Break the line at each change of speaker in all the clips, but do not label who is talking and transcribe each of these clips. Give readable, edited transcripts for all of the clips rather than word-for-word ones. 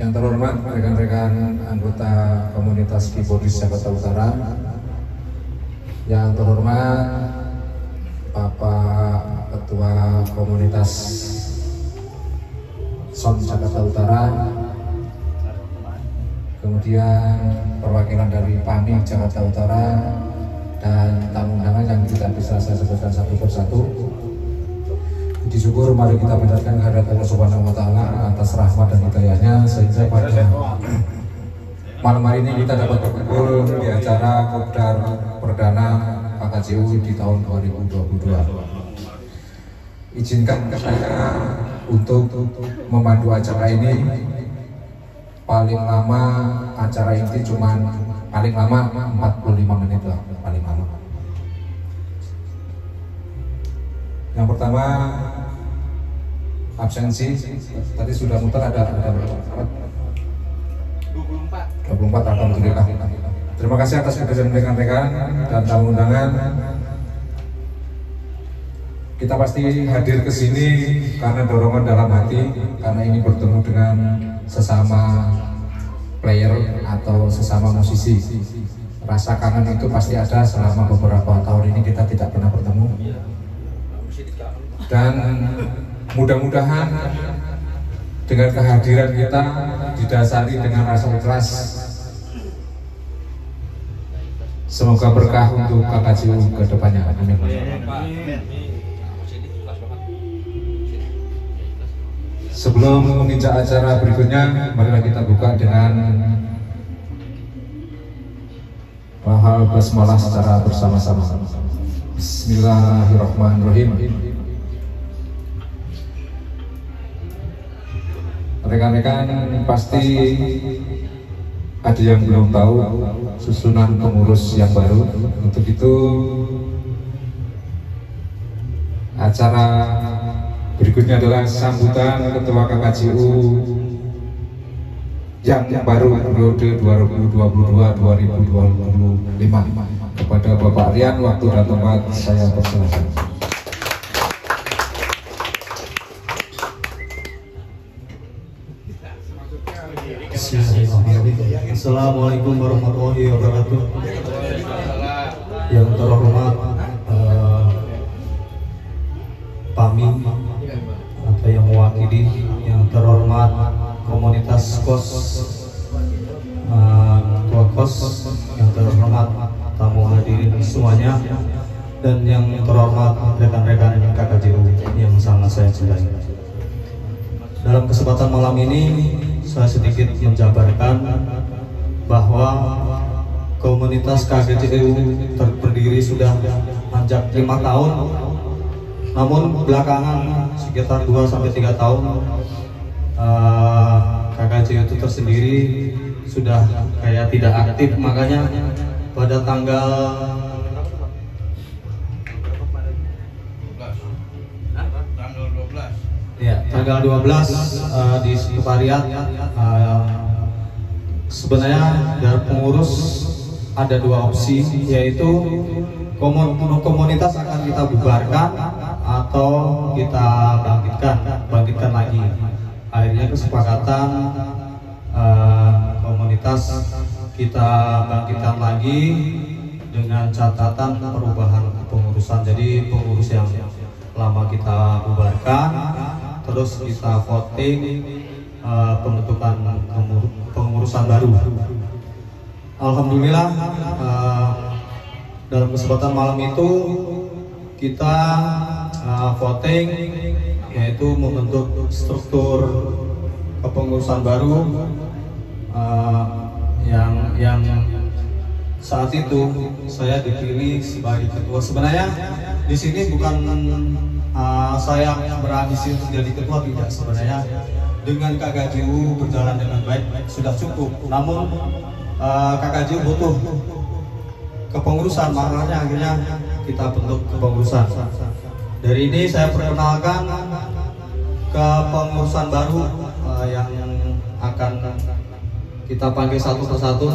Yang terhormat rekan-rekan anggota komunitas keyboardis Jakarta Utara, yang terhormat Bapak Ketua Komunitas Sound Jakarta Utara, kemudian perwakilan dari PAMI Jakarta Utara, dan tamu undangan yang tidak bisa saya sebutkan satu persatu. Puji syukur mari kita panjatkan kehadirat Allah Subhanahu wa Ta'ala atas rahmat dan hidayahnya, sehingga pada malam hari ini kita dapat berkumpul di acara Kopdar Perdana KKJU di tahun 2022. Izinkan saya untuk memandu acara ini. Paling lama acara ini paling lama 45 menit lah, paling lama. Yang pertama, absensi tadi sudah muter, ada berapa? 24, alhamdulillah. Terima kasih atas kerjasama rekan-rekan dan tamu undangan. Kita pasti hadir ke sini karena dorongan dalam hati, karena ini bertemu dengan sesama player atau sesama musisi. Rasa kangen itu pasti ada selama beberapa tahun ini kita tidak pernah bertemu. Dan mudah-mudahan dengan kehadiran kita didasari dengan rasa ikhlas, semoga berkah untuk KKJU ke depannya. Amin. Sebelum menginjak acara berikutnya, marilah kita buka dengan mahal basmalah secara bersama-sama. Bismillahirrahmanirrahim. Rekan-rekan pasti ada yang belum tahu susunan pengurus yang baru. Untuk itu acara berikutnya adalah sambutan Ketua KKJU yang baru periode 2022-2025 kepada Bapak Rian. Waktu dan tempat saya persilakan.
Assalamualaikum warahmatullahi wabarakatuh. Yang terhormat PAMI atau yang mewakili, yang terhormat komunitas KOS, ketua KOS, yang terhormat tamu hadirin semuanya, dan yang terhormat rekan-rekan KKJU yang sangat saya cintai. Dalam kesempatan malam ini saya sedikit menjabarkan bahwa komunitas KKJU terdiri sudah menjak 5 tahun, namun belakangan sekitar 2-3 tahun KKJU KKJ itu tersendiri sudah kayak tidak aktif, makanya pada tanggal tanggal 12 di sekretariat sebenarnya dari pengurus ada dua opsi, yaitu komunitas akan kita bubarkan atau kita bangkitkan lagi. Akhirnya kesepakatan komunitas kita bangkitkan lagi dengan catatan perubahan kepengurusan. Jadi pengurus yang lama kita bubarkan, terus kita voting pembentukan pengurusan baru. Alhamdulillah dalam kesempatan malam itu kita voting, yaitu membentuk struktur kepengurusan baru yang saat itu saya dipilih sebagai ketua. Sebenarnya di sini bukan saya berambisi untuk jadi ketua, tidak. Sebenarnya dengan KKJU berjalan dengan baik sudah cukup. Namun KKJU butuh kepengurusan, makanya akhirnya kita bentuk kepengurusan. Dari ini saya perkenalkan kepengurusan baru yang akan kita panggil satu persatu.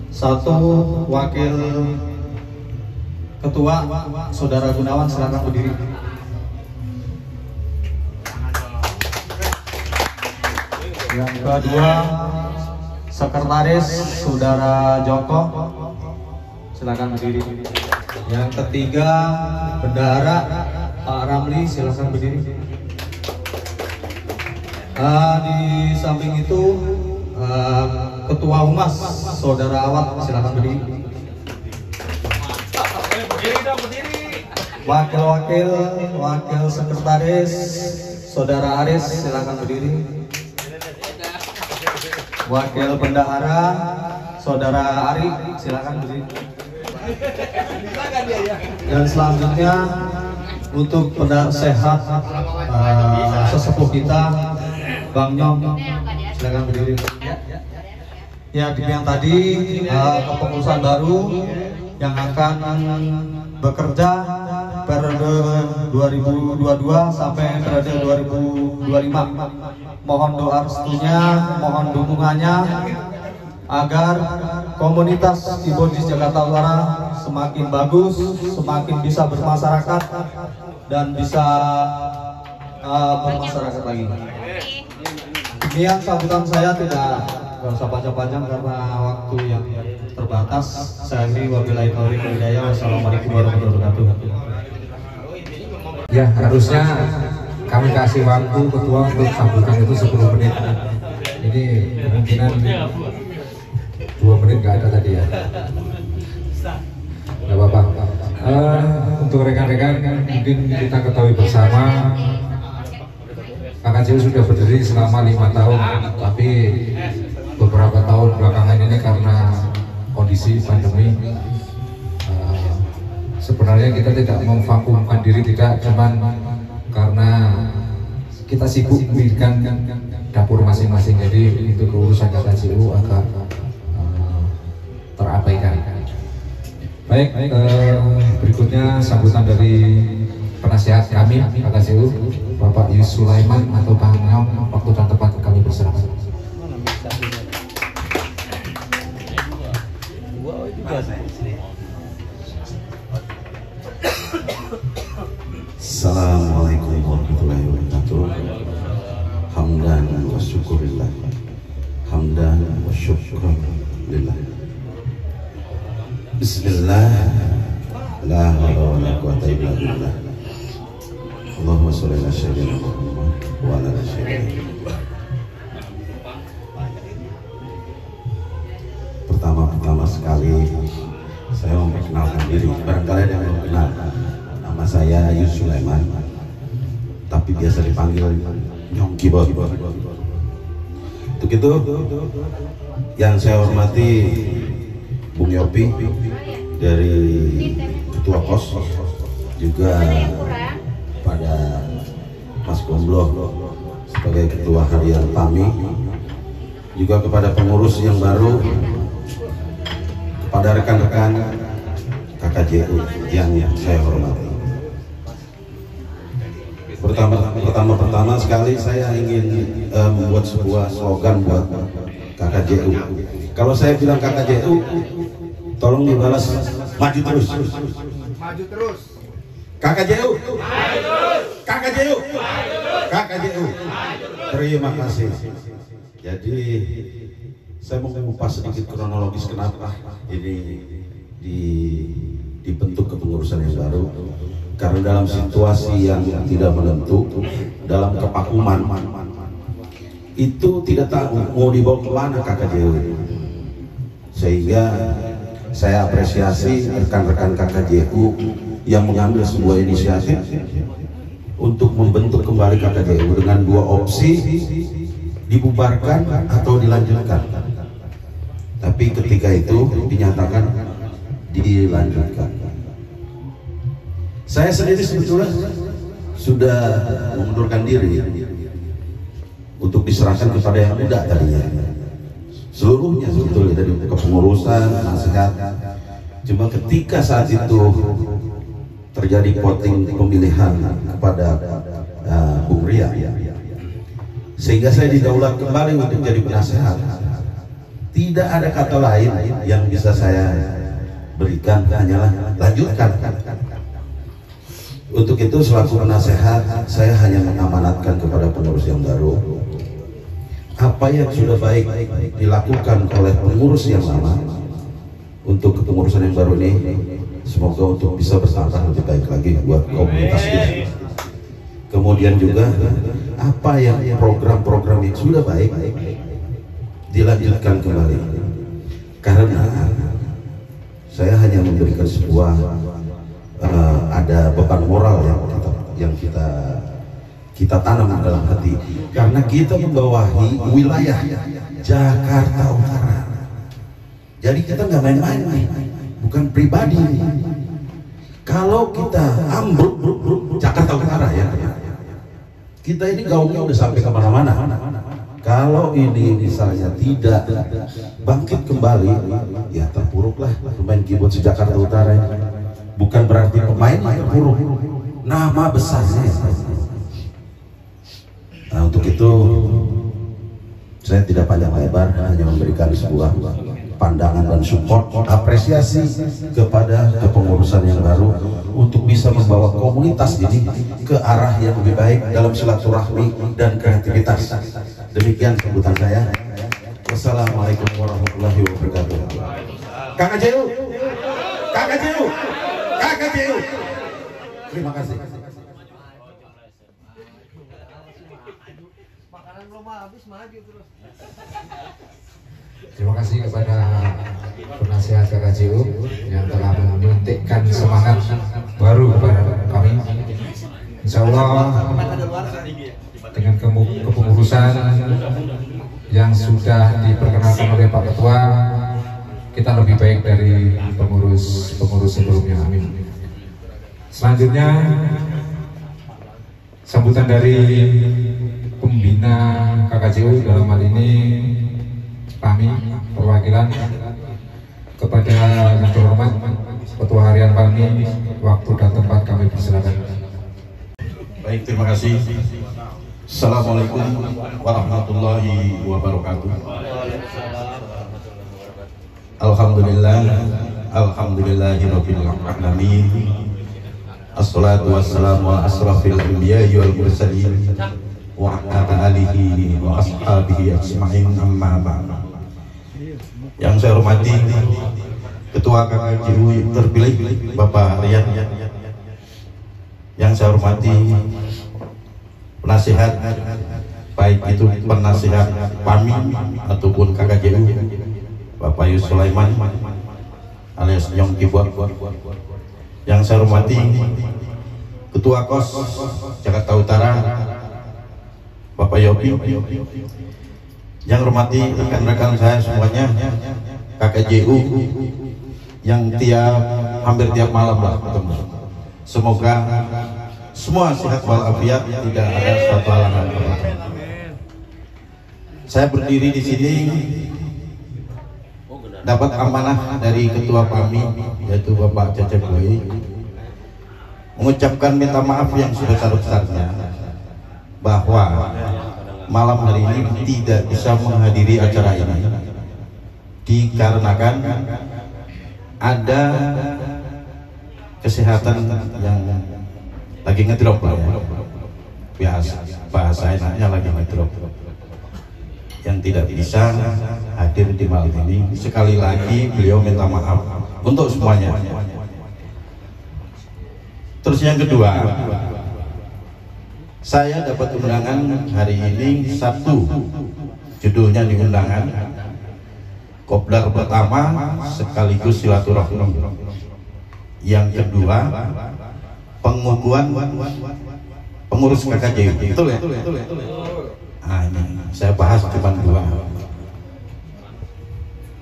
Satu wakil ketua, Saudara Gunawan, silakan berdiri. Yang kedua, sekretaris Saudara Joko, silakan berdiri. Yang ketiga, bendahara Pak Ramli, silakan berdiri. Di samping itu Ketua Humas Saudara Awat, silakan berdiri. Wakil sekretaris Saudara Aris, silakan berdiri. Wakil bendahara Saudara Ari, silakan berdiri. Dan selanjutnya untuk penasehat sesepuh kita Bang Nyong, silakan berdiri. Ya, yang tadi kepengurusan baru yang akan bekerja periode 2022 sampai periode 2025. Mohon doa restunya, mohon dukungannya agar komunitas Kibojis Jakarta Utara semakin bagus, semakin bisa bermasyarakat dan bisa bermasyarakat lagi. Demikian sambutan saya, tidak usah panjang-panjang karena waktu yang terbatas. Saya akhiri, wabillahi taufiq wal hidayah. Wassalamualaikum warahmatullahi wabarakatuh.
Ya, harusnya kami kasih waktu ketua untuk sambutan itu 10 menit. Ini kemungkinan 2 menit nggak ada tadi ya. Nggak apa-apa. Untuk rekan-rekan mungkin kita ketahui bersama, KKJU sudah berdiri selama 5 tahun, tapi beberapa tahun belakangan ini karena kondisi pandemi, sebenarnya kita tidak memvakumkan diri, tidak, cuman karena kita sibuk memikirkan dapur masing-masing, jadi itu urusan KKJU agak terabaikan. Baik, berikutnya sambutan dari penasehat kami KKJU, Bapak Yus Sulaiman atau Bang Nyong. Waktu dan tempat kami berserahkan.
Assalamualaikum warahmatullahi wabarakatuh. Hamdan wa syukurillah. Hamdan wa syukurillah. Bismillah. La haula wa la quwwata illa billah. Allahumma sholli ala sayyidina Muhammad wa ala ali sayyidina. Pertama sekali saya memperkenalkan diri. Barangkali ada yang belum kenal. Nama saya Yus Sulaiman, tapi biasa dipanggil Nyong Kibot. Untuk itu yang saya hormati Bung Yopi dari Ketua Kos, juga pada Mas Gombloh sebagai Ketua Harian PAMI, juga kepada pengurus yang baru, kepada rekan-rekan KKJU yang saya hormati. Pertama sekali saya ingin membuat sebuah slogan buat KKJU. Kalau saya bilang KKJU, tolong dibalas maju terus.
Maju terus.
KKJU. KKJU. KKJU. Terima kasih. Jadi saya mau mengupas sedikit kronologis kenapa ini dibentuk kepengurusan yang baru. Karena dalam situasi yang tidak menentu, dalam kevakuman, itu tidak tahu mau dibawa kemana KKJU. Sehingga saya apresiasi rekan-rekan KKJU yang mengambil sebuah inisiatif untuk membentuk kembali KKJU dengan dua opsi, dibubarkan atau dilanjutkan. Tapi ketika itu dinyatakan dilanjutkan. Saya sendiri sebetulnya sudah mengundurkan diri untuk diserahkan kepada yang muda tadinya, seluruhnya sebetulnya dari kepengurusan, nasihat. Cuma ketika saat itu terjadi voting pemilihan kepada Bung Ria, sehingga saya didaulat kembali untuk jadi penasehat. Tidak ada kata lain yang bisa saya berikan, hanyalah lanjutkan. Untuk itu selaku penasehat, saya hanya mengamanatkan kepada pengurus yang baru apa yang sudah baik dilakukan oleh pengurus yang lama untuk kepengurusan yang baru ini, semoga untuk bisa bertambah lebih baik lagi buat komunitas ini. Kemudian juga apa yang program-program yang sudah baik dilanjutkan kembali, karena saya hanya memberikan sebuah ada beban moral yang kita tanam dalam hati, karena kita membawahi wilayah Jakarta Utara. Jadi kita nggak main-main, bukan pribadi. Kalau kita ambruk Jakarta Utara ya, kita ini gaungnya udah sampai kemana-mana. Kalau ini misalnya tidak bangkit kembali, ya terpuruklah pemain keyboard di Jakarta Utara. Bukan berarti pemain terpuruk, nama besarnya. Nah, untuk itu saya tidak panjang lebar, hanya memberikan sebuah pandangan dan support, apresiasi kepada kepengurusan yang baru untuk bisa membawa komunitas ini ke arah yang lebih baik dalam silaturahmi dan kreativitas. Demikian sambutan saya. Wassalamualaikum warahmatullahi wabarakatuh. KKJU, KKJU, KKJU. Terima kasih.
Makanan belum habis, maju terus.
Terima kasih kepada penasihat KKJU yang telah menyuntikkan semangat baru kepada kami. Insya Allah dengan kepengurusan yang sudah diperkenalkan oleh Pak Ketua, kita lebih baik dari pengurus sebelumnya. Amin. Selanjutnya sambutan dari pembina KKJU, dalam hal ini kami perwakilan kepada yang terhormat Ketua Harian kami, waktu dan tempat kami persilakan.
Baik, terima kasih. Assalamualaikum warahmatullahi wabarakatuh. Alhamdulillah, alhamdulillahirabbil alamin. Assalatu wassalamu ala asrafil anbiya'i wal mursalin wa ala alihi wa ashabihi ajma'in, amma ba'd. Yang saya hormati Ketua KKJU terpilih Bapak Rian, yang saya hormati penasihat, baik itu penasihat PAMI ataupun KKJU, Bapak Yus Sulaiman alias Nyong Keyboard. Yang saya hormati Ketua KOS Jakarta Utara Bapak Yopi. Yang hormati rekan-rekan saya semuanya KKJU yang hampir tiap malam lah ketemu. Semoga semua sehat walafiat, tidak ada suatu halangan. Saya berdiri di sini dapat amanah dari Ketua PAMI yaitu Bapak Cecep Boy, mengucapkan minta maaf yang sebesar-besarnya bahwa malam hari ini tidak bisa menghadiri acara ini dikarenakan ada kesehatan yang lagi ngedrop ya, bahasa enaknya lagi ngedrop, yang tidak bisa hadir di malam ini. Sekali lagi beliau minta maaf untuk semuanya. Terus yang kedua, saya dapat undangan hari ini satu, judulnya di undangan kopdar pertama sekaligus silaturahmi. Yang kedua, pengukuhan pengurus KKJ. Betul ya? Nah, ini saya bahas cuma dua.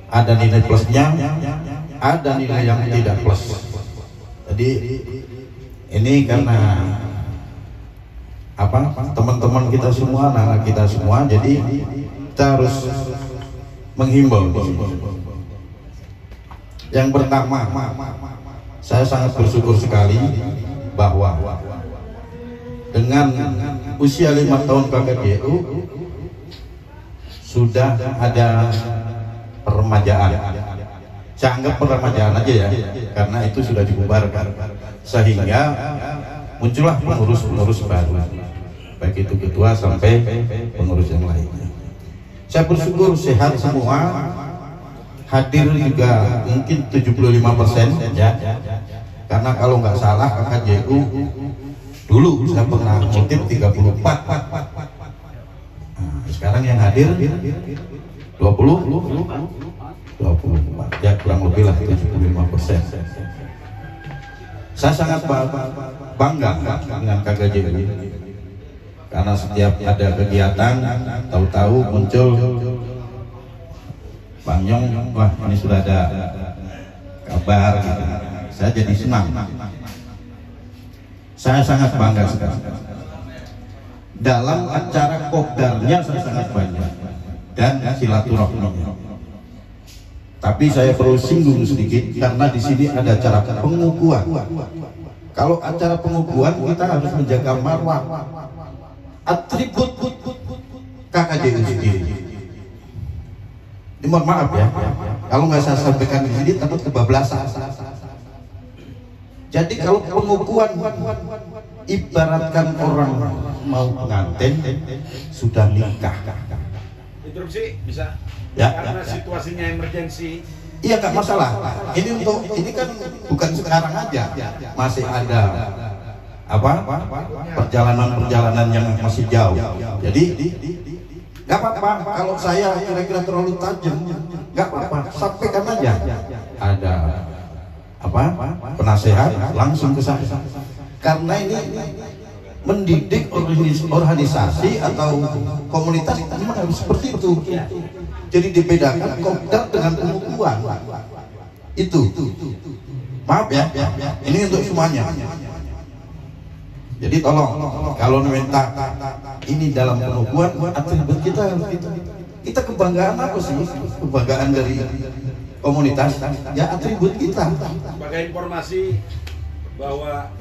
Ada nilai plusnya, ada nilai yang tidak plus. Jadi ini karena apa? Teman-teman kita semua, anak-anak kita semua, jadi kita harus menghimbau. Yang pertama, saya sangat bersyukur sekali bahwa dengan usia 5 tahun KKJU sudah ada peremajaan. Saya anggap peremajaan aja ya, karena itu sudah dibubarkan, sehingga muncullah pengurus-pengurus baru, baik itu ketua sampai pengurus yang lainnya. Saya bersyukur sehat semua, hadir juga mungkin 75% ya, karena kalau nggak salah KKJU dulu saya pernah ngutip 34. Nah, sekarang yang hadir 24 ya, kurang lebih lah 75%. Saya sangat bangga dengan KKJU karena setiap ada kegiatan tahu-tahu muncul Bang Yong, wah ini sudah ada kabar, saya jadi senang. Saya sangat bangga sekali. Dalam acara kopdarnya saya sangat banyak dan silaturahminya. Tapi saya perlu singgung sedikit karena di sini ada acara pengukuhan. Kalau acara pengukuhan kita harus menjaga marwah, atribut KKJU sendiri. Ini mohon maaf ya, kalau nggak saya sampaikan di sini takut kebablasan. Jadi kalau pengukuhan ibaratkan orang mau pengantin sudah nikah.
Interupsi bisa?
Ya,
karena
ya.
situasinya emergensi.
Iya nggak masalah. Ini kan bukan sekarang aja, masih ada apa perjalanan yang masih jauh. Jadi nggak apa-apa kalau saya kira-kira terlalu tajam, nggak apa-apa, sampaikan aja. Ada apa penasehat langsung ke saya, karena ini mendidik organisasi atau komunitas memang harus seperti itu. Jadi dibedakan kopdar dengan pengukuhan itu. Maaf ya, ini untuk semuanya. Jadi tolong kalau minta ini dalam pengukuhan, atribut kita kebanggaan apa sih? Kebanggaan dari komunitas ya, atribut kita.
Sebagai informasi bahwa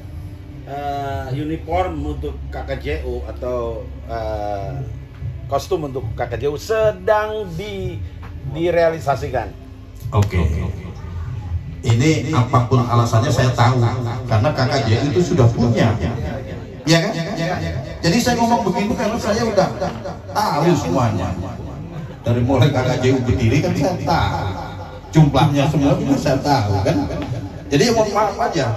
uniform untuk KKJU atau kostum untuk KKJU sedang direalisasikan.
Oke. Ini apapun alasannya saya tahu, karena KKJU itu sudah punya, ya kan? Jadi saya ngomong begini karena saya udah tahu semuanya. Dari mulai KKJU berdiri kan saya tahu, jumlahnya semua juga saya tahu kan. Jadi mohon maaf aja,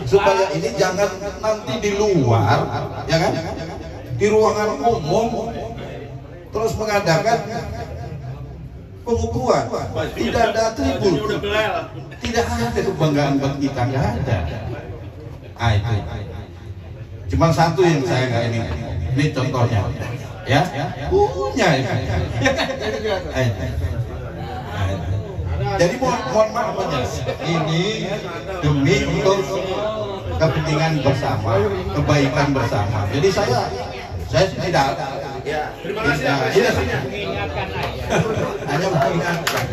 supaya ini jangan nanti di luar, ya kan? Di ruangan umum terus mengadakan pengukuhan, tidak ada atribut, tidak ada kebanggaan buat kita, nggak ada. Ah, itu cuma satu yang saya nggak ini contohnya, ya punya ya. Jadi mohon maaf aja, ini demi untuk kepentingan bersama, kebaikan bersama. Jadi saya tidak
Ya, terima kasih apresiasinya.
Hanya mengingatkan.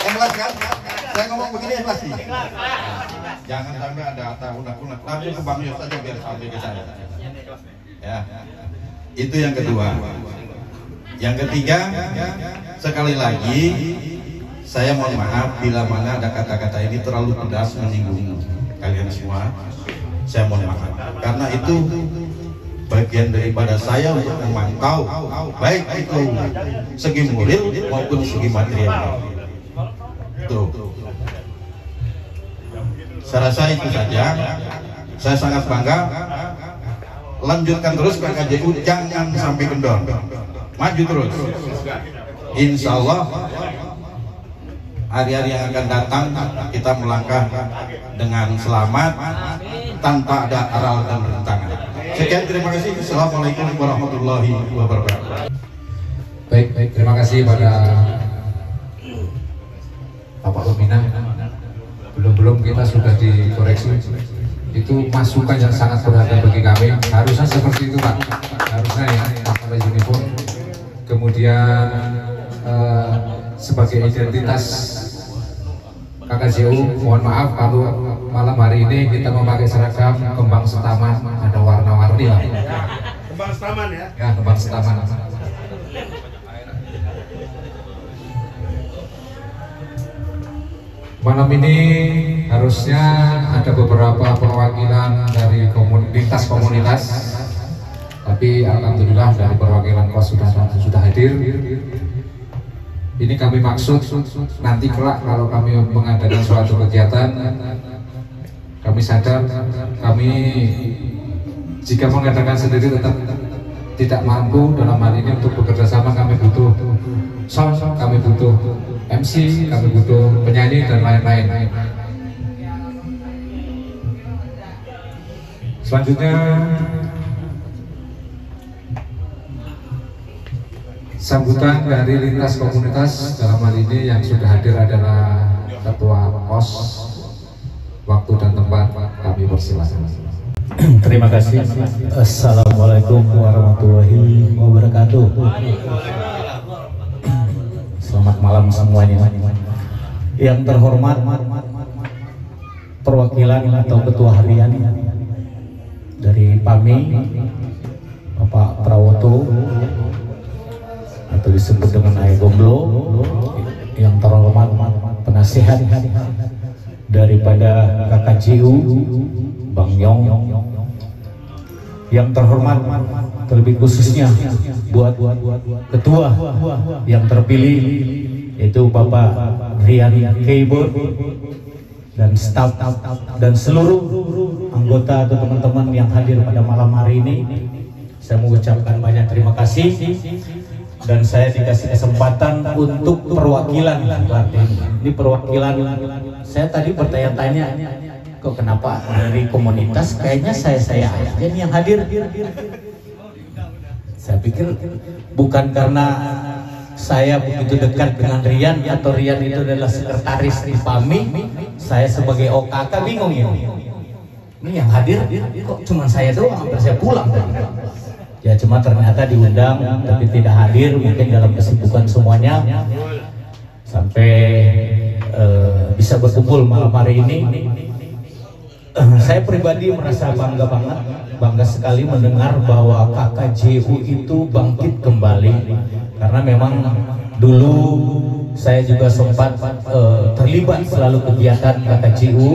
Ikhlas kan? Saya ngomong begini ikhlas sih. Jangan sampai ada unek-unek. Langsung ke Bang Yos aja biar sampai ke saya. Ya. Itu yang kedua. Yang ketiga, sekali lagi saya mohon maaf bila mana ada kata-kata ini terlalu pedas menyinggung kalian semua. Saya mohon maaf karena itu bagian daripada saya untuk memantau baik itu segi moral maupun segi material. Tuh. Saya rasa itu saja. Saya sangat bangga. Lanjutkan terus KKJU, jangan sampai kendor. Maju terus. Insya Allah hari-hari yang akan datang kita melangkah dengan selamat tanpa ada aral dan rintangan. Sekian, terima kasih. Assalamualaikum warahmatullahi wabarakatuh.
Baik, terima kasih pada Bapak Pembina. Belum kita sudah dikoreksi. Itu masukan yang sangat berharga bagi kami. Harusnya seperti itu Pak. Harusnya ya, masalah uniform. Kemudian sebagai identitas KKJU, mohon maaf kalau malam hari ini kita memakai seragam kembang setaman, ada warna-warni lah.
Kembang setaman ya?
Ya, kembang setaman. Malam ini harusnya ada beberapa perwakilan dari komunitas, tapi alhamdulillah dari perwakilan KOS sudah hadir. Ini kami maksud nanti kelak kalau kami mengadakan suatu kegiatan, kami sadar kami jika mengadakan sendiri tetap tidak mampu dalam hal ini untuk bekerja sama. Kami butuh sound, kami butuh MC, kami butuh penyanyi dan lain-lain. Selanjutnya sambutan dari lintas komunitas, dalam hal ini yang sudah hadir adalah Ketua KOS. Waktu dan tempat kami persilakan.
Terima kasih. Assalamualaikum warahmatullahi wabarakatuh. Selamat malam semuanya. Yang terhormat perwakilan atau ketua harian dari PAMI, Bapak Prawoto atau disebut dengan Ayah Gomblo. Yang terhormat penasihat daripada KKJU, Bang Yong. Yang terhormat terlebih khususnya buat ketua yang terpilih yaitu Bapak Rian Keyboard dan staf dan seluruh anggota atau teman-teman yang hadir pada malam hari ini. Saya mengucapkan banyak terima kasih dan saya dikasih kesempatan untuk perwakilan. Ini perwakilan. Saya tadi bertanya-tanya, kok kenapa dari komunitas kayaknya saya aja nih yang hadir. Saya pikir bukan karena saya begitu dekat dengan Rian atau Rian itu adalah sekretaris di PAMI, saya sebagai OKK bingung ya. Ini yang hadir kok cuma saya doang, sampai saya pulang tadi. Ya cuma ternyata diundang tapi tidak hadir, mungkin dalam kesibukan semuanya sampai bisa berkumpul malam hari ini. Saya pribadi merasa bangga banget, bangga sekali mendengar bahwa KKJU itu bangkit kembali, karena memang dulu saya juga sempat terlibat selalu kegiatan KKJU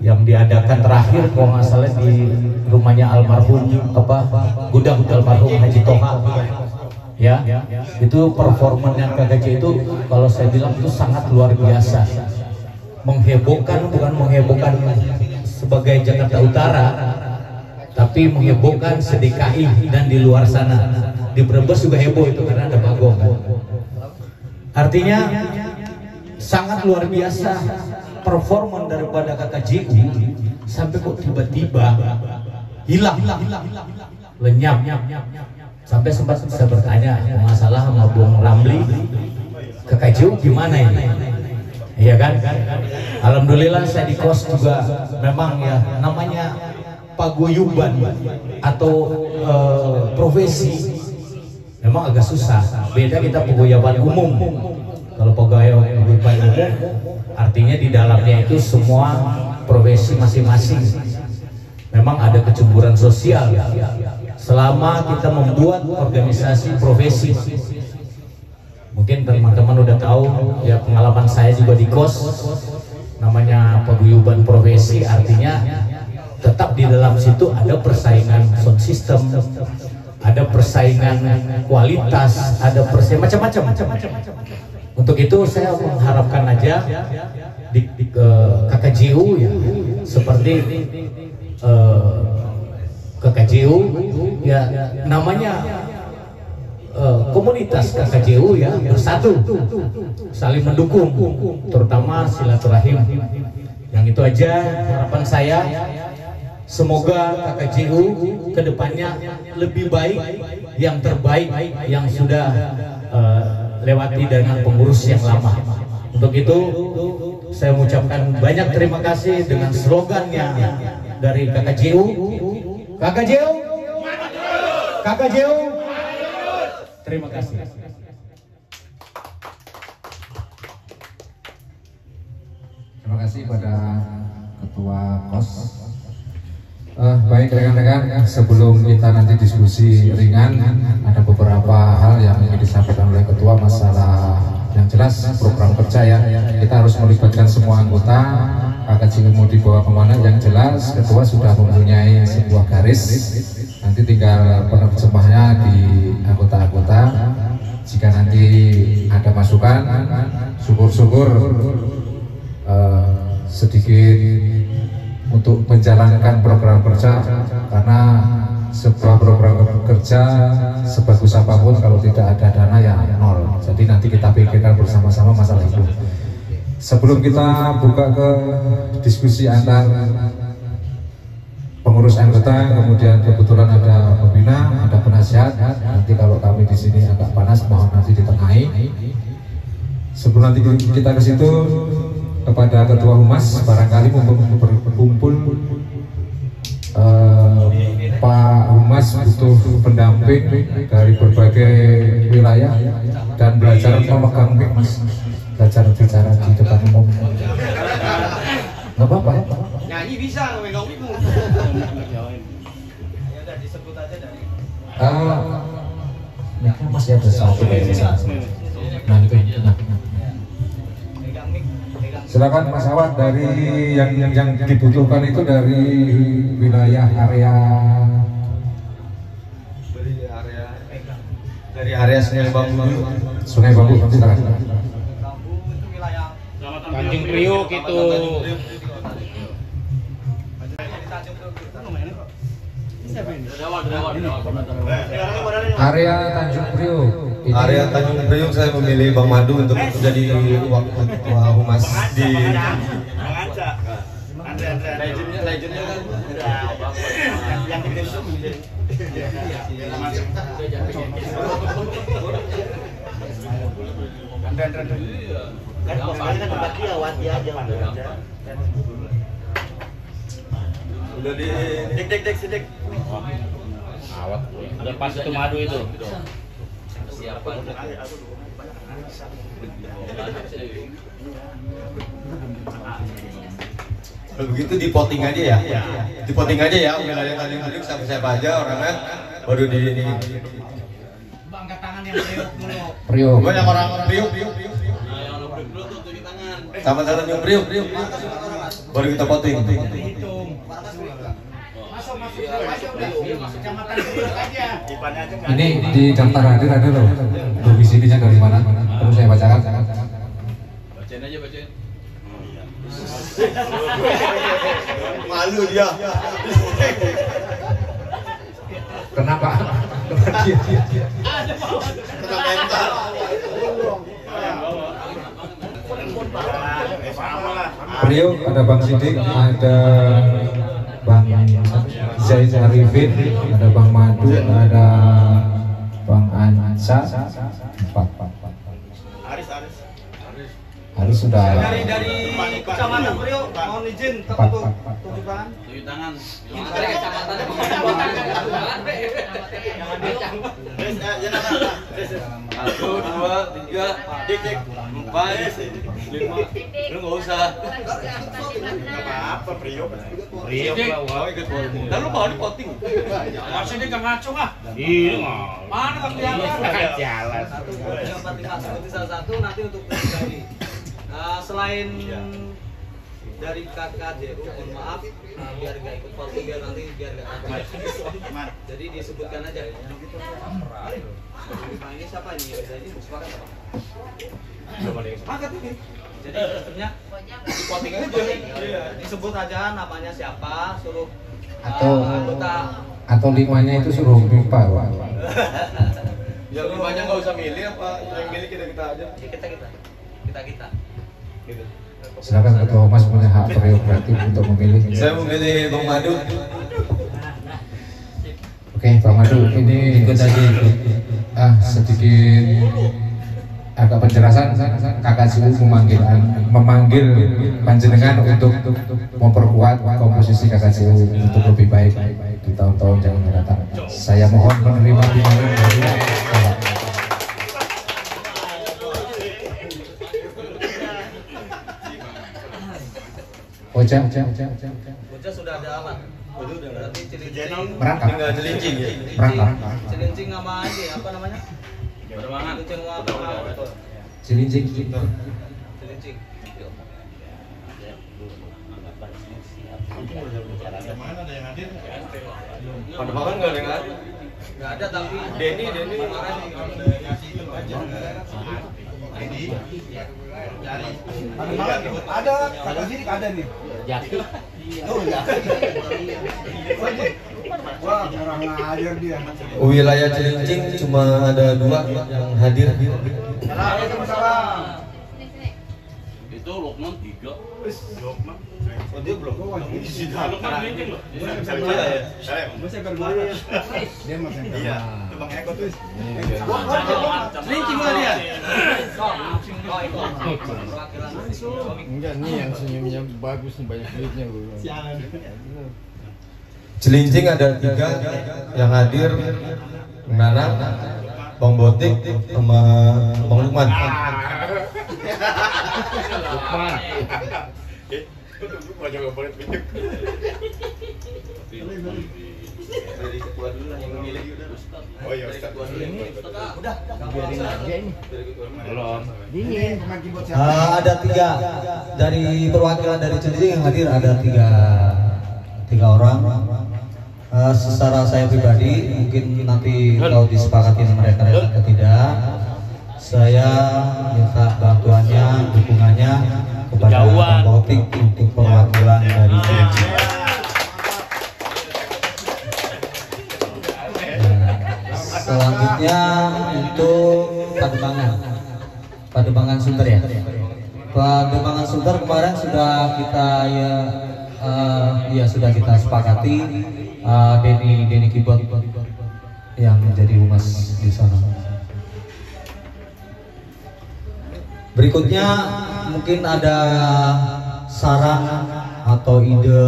yang diadakan terakhir kalau nggak salah di rumahnya almarhum gudang almarhum Haji Toha. Ya, itu performanya KKJU itu kalau saya bilang itu sangat luar biasa, menghebohkan, bukan menghebohkan sebagai Jakarta Utara, tapi menghebohkan se-DKI dan di luar sana. Di Brebes juga heboh itu karena ada Bagong. Artinya sangat luar biasa performa daripada KKJU, sampai kok tiba-tiba hilang, lenyap. Sampai sempat saya bertanya masalah sama Bung Ramli, KKJU gimana ini? Iya kan? Alhamdulillah saya di KOS juga memang ya namanya paguyuban atau profesi memang agak susah. Beda kita paguyuban umum. Kalau paguyuban umum artinya di dalamnya itu semua profesi masing-masing. Memang ada kecemburuan sosial selama kita membuat organisasi profesi. Mungkin teman-teman udah tahu ya, pengalaman saya juga di KOS, namanya paguyuban profesi, artinya tetap di dalam situ ada persaingan sound system, ada persaingan kualitas, ada persaingan macam-macam. Untuk itu saya mengharapkan aja di KKJU ya, seperti KKJU ya, namanya komunitas KKJU ya, bersatu, saling mendukung, terutama silaturahim. Yang itu aja harapan saya. Semoga KKJU kedepannya lebih baik, yang terbaik yang sudah lewati dengan pengurus yang lama. Untuk itu saya mengucapkan banyak terima kasih dengan slogannya dari KKJU. KKJU, KKJU, terima kasih.
Terima kasih pada Ketua KOS. Baik rekan-rekan, sebelum kita nanti diskusi ringan, ada beberapa hal yang ingin disampaikan oleh Ketua, masalah yang jelas program kerja ya. Kita harus melibatkan semua anggota. KKJU mau dibawa kemana? Yang jelas Ketua sudah mempunyai sebuah garis. Nanti tinggal penerjemahnya di anggota-anggota. Jika nanti ada masukan, syukur-syukur sedikit untuk menjalankan program kerja, karena sebuah program kerja sebagus apapun kalau tidak ada dana ya nol. Jadi nanti kita pikirkan bersama-sama masalah itu. Sebelum kita buka ke diskusi antar pengurus anggota, kemudian kebetulan ada pembina, ada penasihat. Nanti kalau kami di sini agak panas, mohon nanti ditengahi. Sebelum nanti kita ke situ, kepada Ketua Humas, barangkali berkumpul Pak Humas butuh pendamping dari berbagai wilayah dan belajar memegang mic, Mas, belajar bicara di depan umum. Nggak apa-apa.
Nyanyi bisa, megang mic. Ya disebut aja dari.
Micnya masih ada satu kayaknya. Nah itu. Silakan Mas Awad, dari yang dibutuhkan itu dari wilayah area
Sungai Bambu.
Sungai Bambu, silakan.
Tanjung Priok itu.
Area Tanjung Priok.
Area Tanjung Priok saya memilih Bang Madu untuk jadi Ketua Humas di legendnya kan yang udah di dek sedek
Awat. Ada pas itu Madu itu.
Kalau begitu dipotting aja ya, dipotting aja ya, wilayah Tanjung Priok sampai siapa aja orangnya, baru di ini.
Angkat tangan yang Priok.
Priok.
Banyak orang Priok. Sama Tanjung Priok, baru kita potting.
Ini di daftar hadir ada loh, domisilinya dari mana? Perlu saya bacakan?
Bacain aja, bacain.
Malu dia.
Kenapa? Priok ada Bang Sidik, ada Bang Zaid Arifin, ada Bang Madu, ada Bang Ansa, Haris sudah
Dari Kecamatan Priok, mohon izin
Pak.
tepuk tangan.
Tujuh tangan. Satu, dua, tiga, dik, empat, lima. Lu nggak usah.
Apa Priok?
Priok lah, wah ikut boarding. Dan lu bawa di potting. Maksudnya nggak ngaco ah? Iya nggak. Mana kang jalan? Jalan.
Salah satu nanti untuk pribadi. Selain dari KKJU, mohon maaf, biar nggak ikut voting, biar nggak jadi disebutkan aja. Nah, ini siapa ini? Ini Musfakat apa? Musfakat ini. Jadi sistemnya di voting aja. Disebut aja namanya siapa, suruh anggota.
Atau 5-nya itu suruh pipa, Pak.
Yang 5-nya nggak usah milih apa? Yang milih kita aja. Kita. Gitu.
Silakan Ketua Humas punya hak prerogatif untuk memilih.
Saya memilih Bang Madu.
Oke, Bang Madu, ini ikut aja sedikit agak penjelasan. KKJU memanggil panjenengan untuk memperkuat komposisi KKJU untuk lebih baik di tahun-tahun yang akan datang. Saya mohon menerima pimpinan dari Bapak. Oja
sudah ada alat. Berarti cilincing.
merangkap.
Tinggal cilincing ya.
Merangkap.
Cilincing sama ini apa namanya? Bermangan.
Cilincing.
Cilincing.
Mana ada yang hadir?
Pada makan nggak ada yang hadir? Nggak ada tapi Denny kemarin ngasih itu aja. Denny.
Ada, kakak sini ada nih.
Jaki.
Oh ya. Wah, orang ngajar dia.
Wilayah Cilincing cuma ada 2 yang hadir.
Waalaikumsalam.
Itu Lokman 3.
Lokman.
Oh dia belum.
Lokman Cilincing loh.
Masih berdua. Dia masih. Iya. Itu Bang Eko tuh.
Cilincing mana dia?
Enggak nih yang senyumnya bagus nih, banyak duitnya lu.
Cilincing ada 3 yang hadir. Nana, Bang Botik, sama Bang Lukman.
Lukman.
Dari ketua dulu lah yang memilih.
Oh iya, Ustaz.
Udah.
Biarin aja ini.
Belum.
Dingin.
Ada 3 dari perwakilan dari Cilincing yang hadir, ada 3 orang. Secara saya pribadi mungkin nanti kalau disepakati mereka atau tidak, saya minta bantuannya, dukungannya kepada Bang Botik untuk perwakilan dari Cilincing. Selanjutnya untuk Pademangan Sunter ya. Pademangan Sunter kemarin sudah kita sudah kita sepakati. Denny Kibot yang menjadi humas di sana. Berikutnya mungkin ada saran atau ide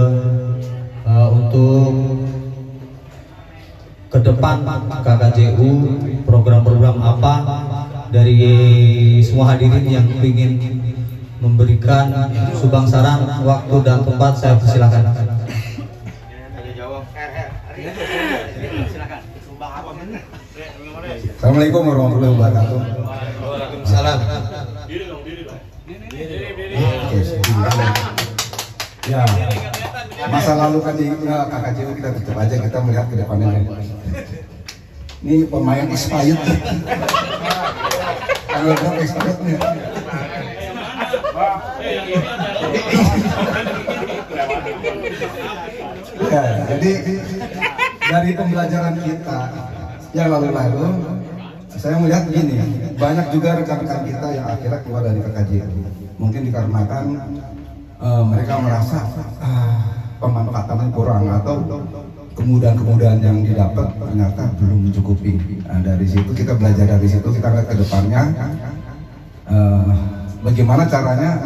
untuk ke depan KKJU, program-program apa dari semua hadirin yang ingin memberikan sumbang saran, waktu dan tempat, saya persilakan.
Assalamualaikum warahmatullahi wabarakatuh.
Salam.
Ya, masa lalu kan di KKJU kita tutup aja, kita melihat ke depannya. Ini pemain expired. Kalau bilang expired nih. Ya, jadi dari pembelajaran kita yang lalu-lalu, saya melihat begini, banyak juga rekan-rekan kita yang akhirnya keluar dari KKJU. Mungkin dikarenakan mereka merasa pemanfaatannya kurang atau kemudahan-kemudahan yang didapat ternyata belum mencukupi. Nah, dari situ kita belajar, dari situ kita lihat ke depannya. bagaimana caranya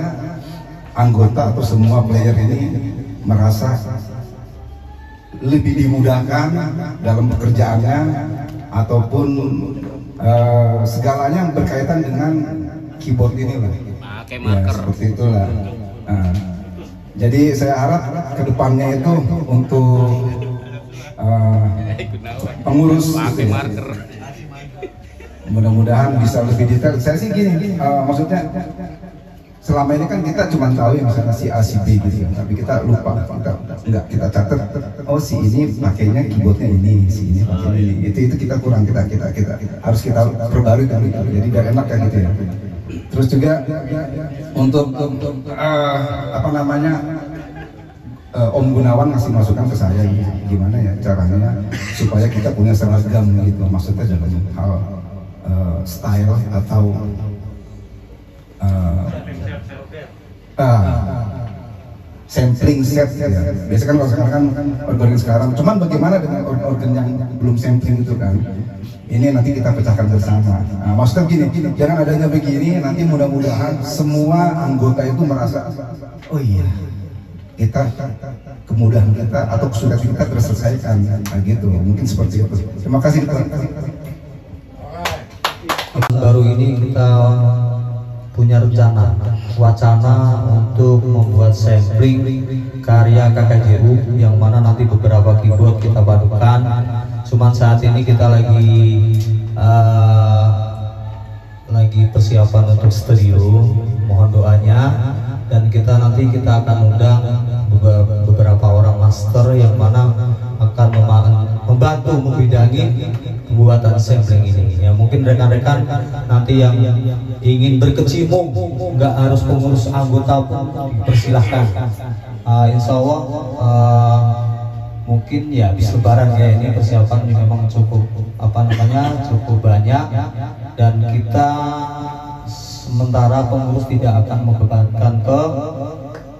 anggota atau semua player ini merasa lebih dimudahkan dalam pekerjaannya ataupun segalanya yang berkaitan dengan keyboard ini lah. Ya, seperti itulah. Nah, jadi saya harap kedepannya itu untuk pengurus gitu ya, mudah-mudahan bisa lebih detail. Saya sih gini, maksudnya selama ini kan kita cuma tahu yang misalnya si A, si B gitu ya, tapi kita lupa, kita catat, oh si ini pakainya keyboardnya ini, si ini pakainya ini, itu kita kurang, kita harus kita perbarui kan gitu, jadi biar enak kan gitu ya. Terus juga untuk apa namanya, Om Gunawan ngasih masukan ke saya gimana ya caranya supaya kita punya seragam gitu, maksudnya dalam hal style atau sampling set ya. Biasanya kan kalau sekarang kan organ sekarang, cuman bagaimana dengan organ yang belum sampling itu kan, ini nanti kita pecahkan bersama. Nah, maksudnya gini, jangan adanya begini, nanti mudah-mudahan semua anggota itu merasa, oh iya, kita kemudahan kita atau kesulitan kita terselesaikan, nah, gitu. Mungkin seperti itu. Terima kasih.
Baru ini kita punya wacana untuk membuat sampling karya KKJU yang mana nanti beberapa keyboard kita padukan. Cuman saat ini kita lagi persiapan untuk studio, mohon doanya, dan kita akan undang beberapa orang master yang mana akan membantu membidangi pembuatan sampling ini. Ya mungkin rekan-rekan nanti yang ingin berkecimpung, nggak harus pengurus anggota pun persilahkan. Insya Allah mungkin ya habis lebaran ya, ini persiapan memang cukup cukup banyak, dan kita sementara pengurus tidak akan membebankan ke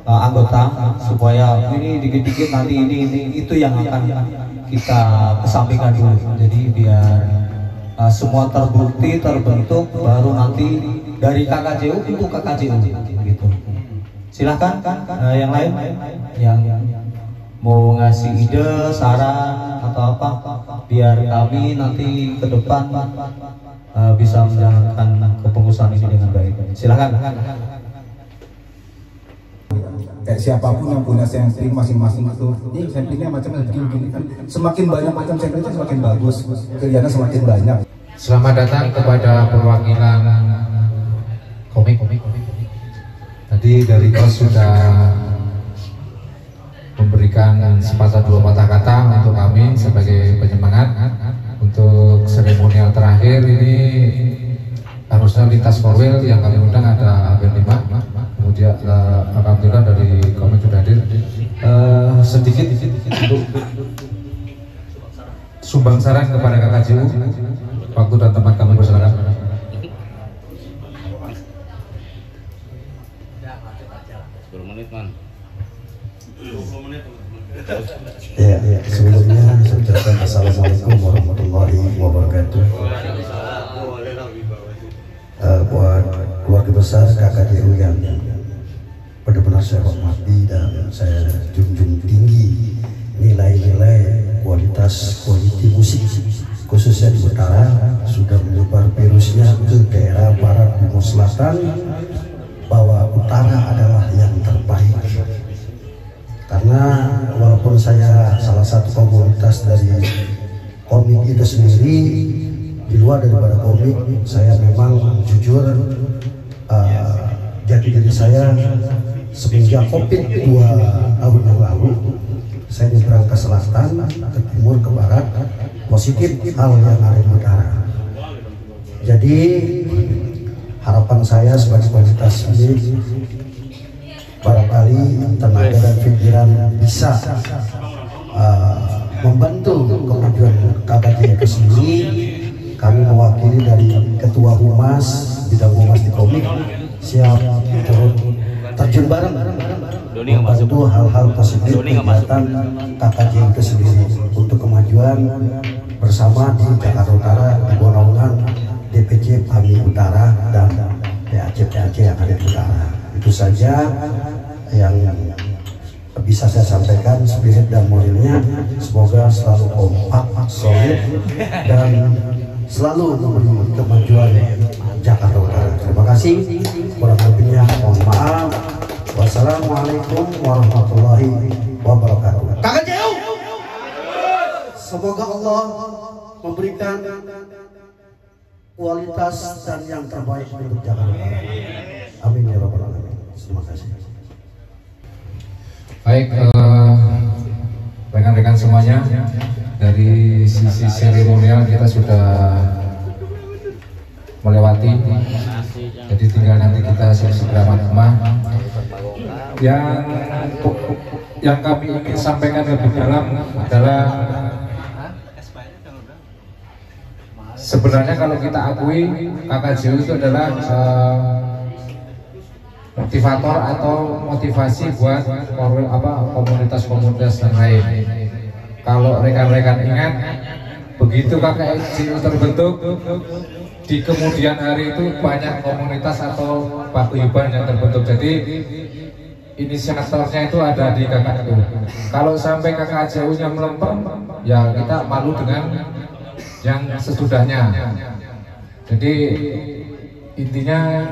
anggota supaya ini dikit-dikit nanti ini itu yang akan kita kesampingkan dulu. Jadi biar semua terbukti terbentuk, baru nanti dari KKJU untuk KKJU gitu. Silahkan yang lain yang mau ngasih ide, saran atau apa, biar kami nanti ke depan bisa menjalankan kepengurusan ini dengan baik. Silahkan.
Kayak siapapun yang punya sampling masing-masing itu, ini samplingnya macamnya begini kan, semakin banyak macam samplingnya semakin bagus, kerjanya semakin banyak.
Selamat datang kepada perwakilan komik. Tadi dari Kos sudah memberikan sepatah dua patah kata untuk kami sebagai penyemangat. Untuk seremonial terakhir ini harusnya lintas korwil yang kami undang ada Band 5, kemudian alhamdulillah dari komik sudah hadir. Sedikit untuk sumbang saran kepada KKJU, waktu dan tempat kami bersilakan.
10 menit man. 20 menit.
Ya, sebelumnya saya ucapkan assalamualaikum warahmatullahi wabarakatuh. Buat keluarga besar KKJU yang benar-benar saya hormati dan saya junjung tinggi nilai-nilai kualitas musik, khususnya di utara, sudah menyebar virusnya ke daerah barat timur selatan, bahwa utara adalah yang terbaik. Karena walaupun saya salah satu komunitas dari komik itu sendiri, di luar daripada komik, saya memang jujur jati diri saya semenjak Covid 2 tahun yang lalu, saya nyebrang ke selatan, ke timur, ke barat, positif hal yang ada di utara. Jadi harapan saya sebagai komunitas ini, barangkali tenaga dan pikiran bisa membantu kemajuan KKJU itu sendiri. Kami mewakili dari Ketua Humas, bidang Humas di komik, siap terjun bareng membantu hal-hal positif kegiatan KKJU itu sendiri untuk kemajuan bersama di Jakarta Utara, di Bonongan, DPC PAMI Utara, dan PAC yang ada di
Itu saja yang bisa saya sampaikan, spirit dan moralnya. Semoga selalu kompak, solid, dan selalu memberi kemajuan Jakarta Utara. Terima kasih. Kurang lebihnya mohon maaf. Wassalamualaikum warahmatullahi wabarakatuh. Kakak Jauh, semoga Allah memberikan kualitas dan yang terbaik untuk Jakarta Utara. Amin ya rabbal alamin. Terima kasih.
Baik, rekan-rekan semuanya, dari sisi seremonial kita sudah melewati, jadi tinggal nanti kita segera matmah. Yang kami ingin sampaikan lebih dalam adalah sebenarnya kalau kita akui KKJU itu adalah motivator atau motivasi buat komunitas-komunitas yang lain. Kalau rekan-rekan ingat, begitu KKJU terbentuk, di kemudian hari itu banyak komunitas atau paguyuban yang terbentuk. Jadi inisiatornya itu ada di KKJU. Kalau sampai KKJU-nya melempem, ya kita malu dengan yang sesudahnya. Jadi intinya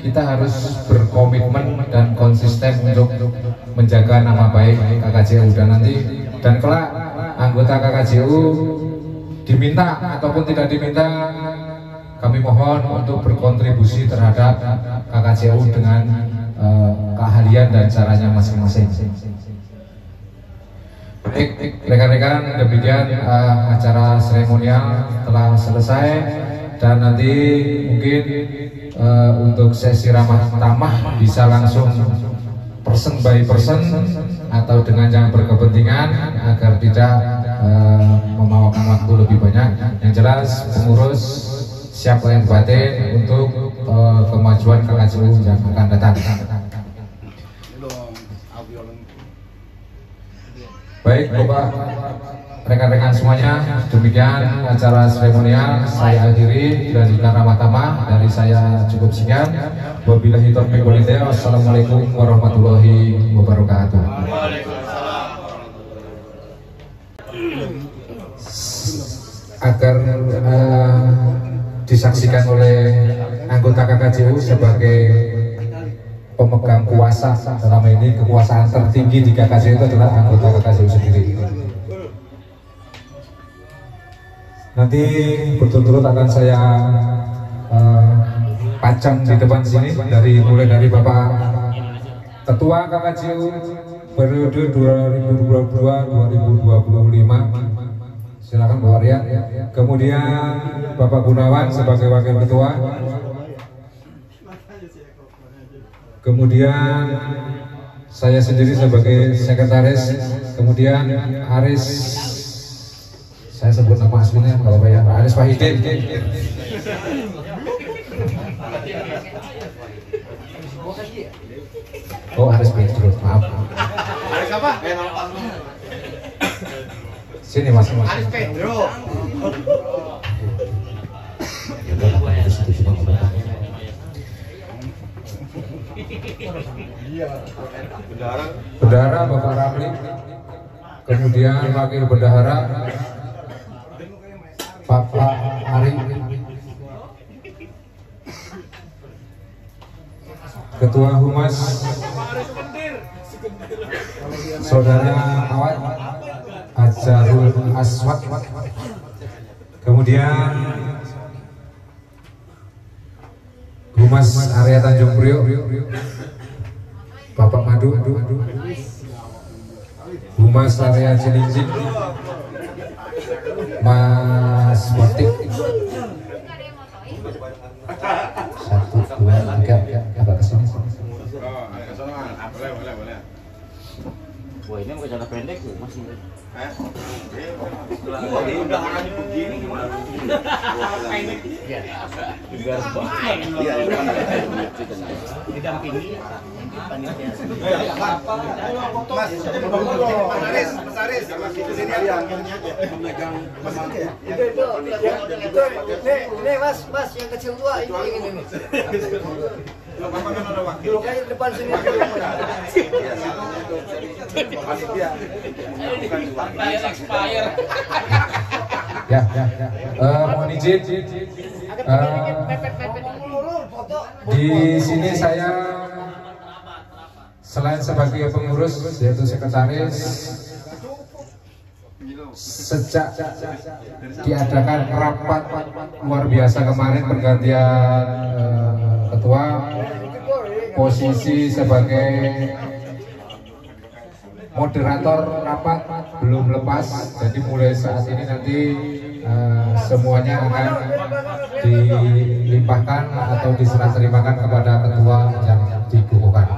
kita harus berkomitmen dan konsisten untuk menjaga nama baik KKJU, dan kelak anggota KKJU diminta ataupun tidak diminta, kami mohon untuk berkontribusi terhadap KKJU dengan keahlian dan caranya masing-masing. Baik, rekan-rekan, demikian acara seremonial telah selesai, dan nanti mungkin untuk sesi ramah tamah bisa langsung person by person atau dengan yang berkepentingan agar tidak memakan waktu lebih banyak. Yang jelas pengurus siap lahir batin untuk kemajuan KKJU yang akan datang. Baik Bapak, rekan-rekan semuanya, demikian acara seremonial saya akhiri. Dan ramah tamah dari saya cukup sekian. Wabillahi taufiq wal hidayah. Wassalamualaikum warahmatullahi wabarakatuh. Agar disaksikan oleh anggota KKJU sebagai pemegang kuasa, dalam ini kekuasaan tertinggi di KKJU itu adalah anggota KKJU sendiri. Nanti berturut-turut akan saya pajang di depan sini, mulai dari Bapak Ketua KKJU periode 2022-2025, silakan Bapak Rian. Kemudian Bapak Gunawan sebagai Wakil Ketua. Kemudian saya sendiri sebagai sekretaris. Kemudian Aris, saya sebut nama aslinya kalau Pak ya, Aris Wahidin. Oh, Aris Petrus, maaf.
Aris apa?
Sini Mas.
Aris Pedro.
Bendahara Bapak Ramli, kemudian Wakil Bendahara Bapak Ari, Ketua Humas Saudara Awad Ajarul Aswad, kemudian Humas Area Tanjung Priok Bapak Madu, Humas Area Cilincing Mas Motik. 1, 2, 3, agak kesini.
Wah ini pakai celana pendek tuh masih.
Udah anaknya begini gimana?
Pendek. Iya. Juga didampingi panitia.
Mas Aris, ke sini aja. Memegang
Ini mas yang kecil tua ini.
Bapak kan ada wakil.
Kayak depan sini.
Ya. Mohon izin. Di sini saya selain sebagai pengurus yaitu sekretaris, sejak diadakan rapat luar biasa kemarin pergantian ketua, posisi sebagai moderator rapat belum lepas, jadi mulai saat ini nanti semuanya akan dilimpahkan atau diserah terimakan kepada ketua yang dikukuhkan.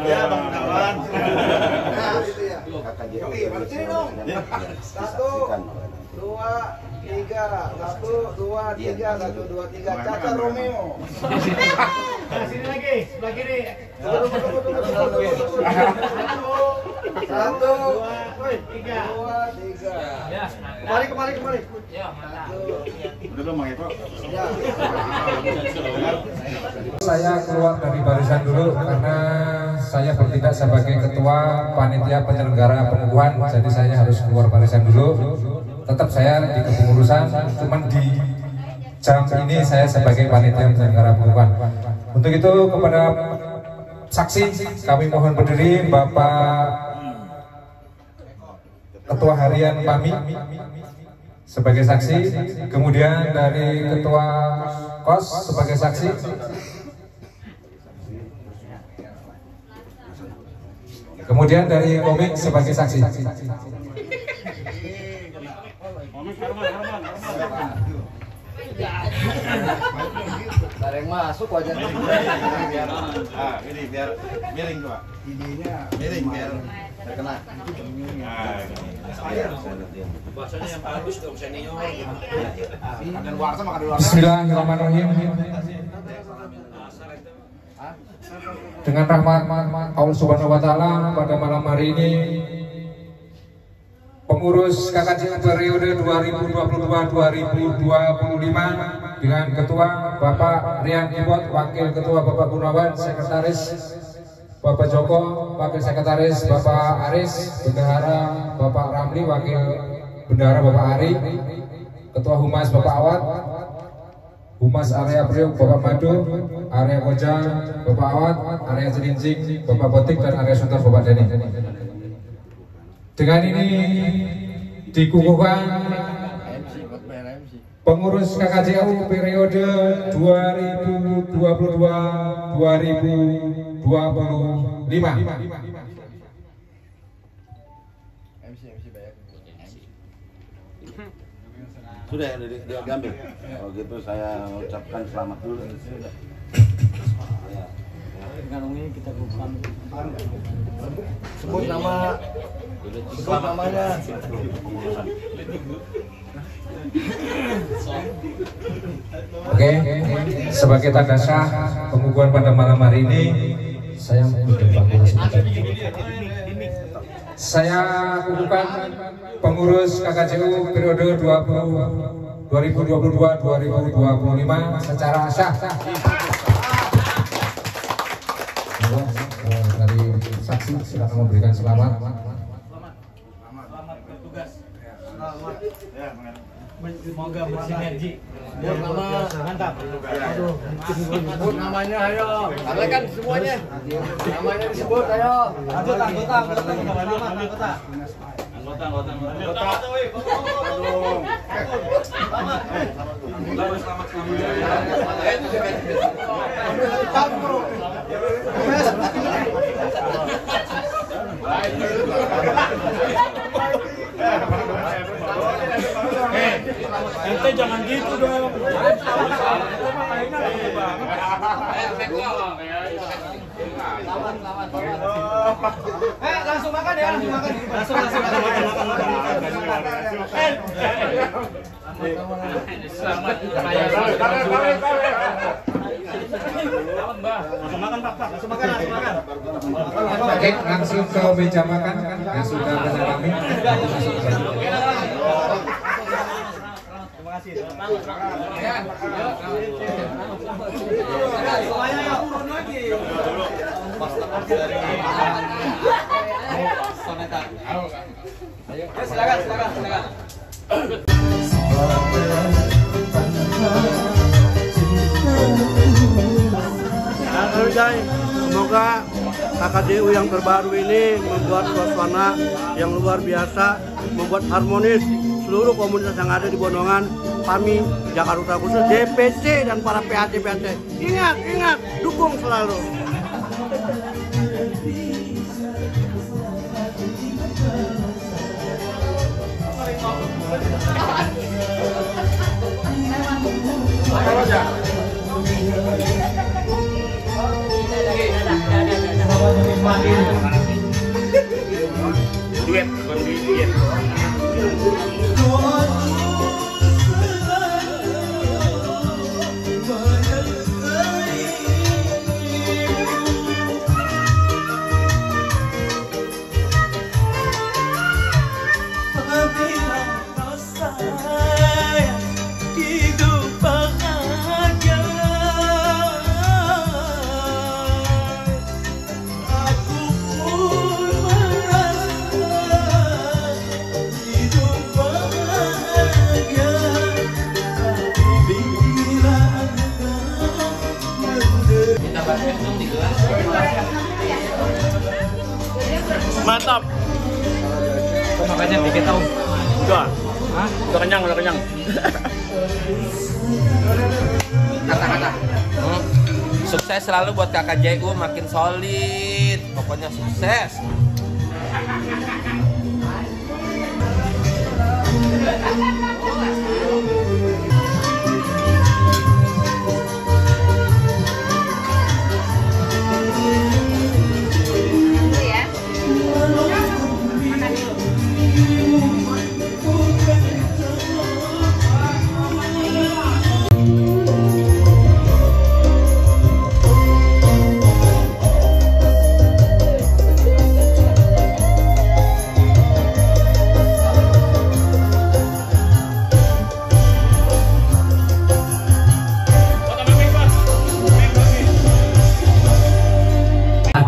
Ya, Bang Dawan.
Satu, dua, tiga. Satu, dua, tiga. Satu, dua, tiga. Caca Romeo.
Sini lagi, sebelah kiri.
Satu,
Tiga.
dua, tiga.
Ya,
Kembali.
Ya, mantap.
Udah belum Bang Eko?
Ya.
Saya keluar dari barisan dulu karena saya bertindak sebagai ketua panitia penyelenggara pengukuhan, jadi saya harus keluar barisan dulu. Tetap saya di kepengurusan, cuman di jam ini saya sebagai panitia penyelenggara pengukuhan. Untuk itu kepada saksi kami mohon berdiri, Bapak Ketua Harian PAMI sebagai saksi, kemudian dari Ketua KOS sebagai saksi, kemudian dari Komik sebagai saksi.
Ada yang masuk wajah.
Ini biar miring tuh, Pak. Miring biar terkena.
Bahasanya yang bagus dong, senior.
Makan warsa makan di luar.
Bismillahirrahmanirrahim. Dengan rahmat Allah Subhanahu wa taala pada malam hari ini pengurus KKJ periode 2022-2025 dengan Ketua Bapak Rian Ibot, Wakil Ketua Bapak Gunawan, Sekretaris Bapak Joko, Wakil Sekretaris Bapak Aris, Bendahara Bapak Ramli, Wakil Bendahara Bapak Ari, Ketua Humas Bapak Awad, Humas area Priok Bapak Madu, area Koja Bapak Awad, area Cilincing Bapak Botik, dan area Sunter Bapak Deni. Dengan ini dikukuhkan pengurus KKJU periode 2022-2025.
Sudah diambil. Kalau gitu saya ucapkan selamat dulu.
Dengan ini kita bukan
Sebut namanya.
Oke, sebagai tanda sah pengukuhan pada malam hari ini, saya kukuhkan pengurus KKJU periode 2022-2025 secara sah. Dari saksi silakan memberikan selamat.
Selamat bertugas. Selamat. Semoga bersinergi. Mantap. Aduh,
Sebut namanya ayo. Karena kan semuanya. Namanya disebut ayo.
anggota. jangan gitu dong.
Langsung makan ya, langsung makan. Langsung
Selamat.
Oke, langsung ke meja makan yang sudah bersama kami.
Terima kasih. Silakan.
Guys, semoga KKJU yang terbaru ini membuat suasana yang luar biasa, membuat harmonis seluruh komunitas yang ada di Bondongan, PAMI, Jakarta Utara khusus, DPC dan para PHC. Ingat, dukung selalu.
Duet, duet.
Mantap.
Makanya dikit tahu.
Udah.
Hah? Udah kenyang.
Kata-kata. Sukses selalu buat KKJU, makin solid. Pokoknya sukses.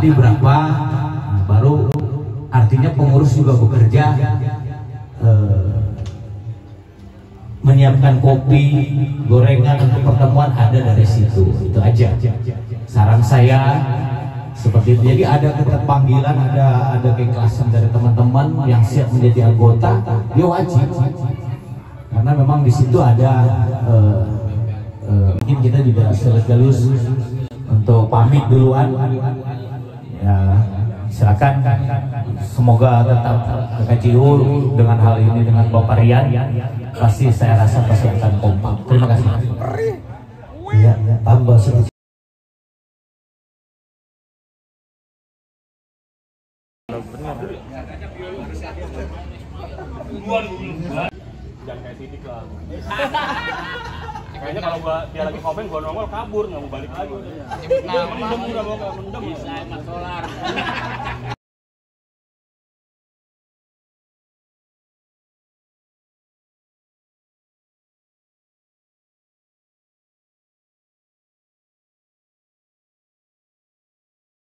Berapa baru artinya pengurus juga bekerja menyiapkan kopi gorengan untuk pertemuan ada dari situ, itu aja saran saya seperti itu. Jadi ada keterpanggilan, ada keikhlasan dari teman-teman yang siap menjadi anggota, dia wajib karena memang di situ ada mungkin kita juga selus untuk pamit duluan. Ya, silakan. Semoga tetap KKJU dengan hal ini dengan Bapak Rian pasti saya rasa pasti akan kompak. Terima kasih.
Ya, tambah sedikit.
Jangan kayak sidik lah. Kayaknya kalau dia lagi komen, gua nongol kabur, nggak mau balik lagi. Mendem udah mau mendem. Bisa emang solar.